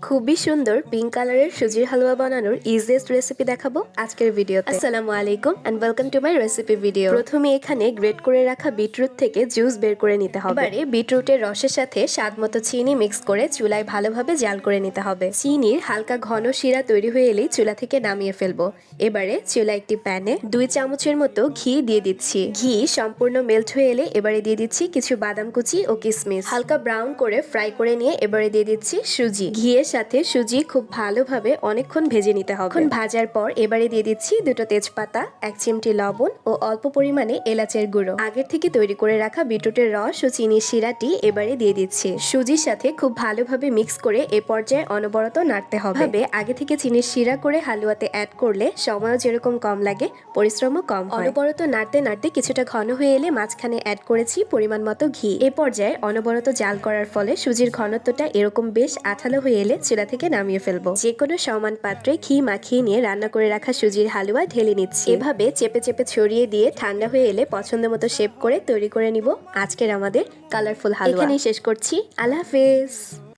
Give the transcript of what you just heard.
খুবই সুন্দর পিঙ্ক কালারের সুজির হালুয়া বানানোর ইজিয়েস্ট রেসিপি দেখাবো আজকের ভিডিওতে। আসসালামু আলাইকুম and welcome to my recipe video. প্রথমে এখানে গ্রেট করে রাখা বিটরুট থেকে জুস বের করে নিতে হবে। এবারে বিটরুটের রসের সাথে স্বাদ মতো চিনি মিক্স করে চুলায় ভালোভাবে জাল করে নিতে হবে। চিনির হালকা ঘন শিরা তৈরি হয়ে এলেই চুলা থেকে নামিয়ে ফেলবো। এবারে চুলা একটি প্যানে 2 চামচের মতো ঘি দিয়ে দিচ্ছি। ঘি সম্পূর্ণ মেল্ট হয়ে এলে এবারে দিয়ে দিচ্ছি কিছু বাদাম কুচি ও কিশমিশ। হালকা ব্রাউন করে ফ্রাই করে নিয়ে এবারে দিয়ে দিচ্ছি সুজি। ঘিয়ের সাথে সুজি খুব ভালোভাবে অনেকক্ষণ ভেজে নিতে হবে। এখন ভাজার পর এবারে দিয়ে দিচ্ছি 2টো তেজপাতা, 1 চিমটি লবণ ও অল্প পরিমাণে এলাচের গুঁড়ো। আগের থেকে তৈরি করে রাখা বিটরুটের রস ও চিনির শিরাটি এবারে দিয়ে দিচ্ছি। সুজির সাথে খুব ভালোভাবে মিক্স করে এ পর্যায়ে অনবরত নাড়তে হবে। আগে থেকে চিনির শিরা করে হালুয়াতে অ্যাড করলে সময়ও যেরকম কম লাগে, পরিশ্রমও কম হয়। অনবরত নাড়তে নাড়তে কিছুটা ঘন হয়ে এলে মাঝখানে অ্যাড করেছি পরিমাণ মতো ঘি। এ পর্যায়ে অনবরত জাল করার ফলে সুজির ঘনত্বটা এরকম বেশ আঠালো হয়ে এলে চুলা থেকে নামিয়ে ফেলবো। যে কোনো সমান পাত্রে ঘি মাখিয়ে নিয়ে রান্না করে রাখা সুজির হালুয়া ঢেলে নিচ্ছি। এভাবে চেপে চেপে ছড়িয়ে দিয়ে ঠান্ডা হয়ে এলে পছন্দ মতো শেপ করে তৈরি করে নিব আজকের আমাদের কালারফুল হালুয়া। এখানেই শেষ করছি। আল্লাহ হাফেজ।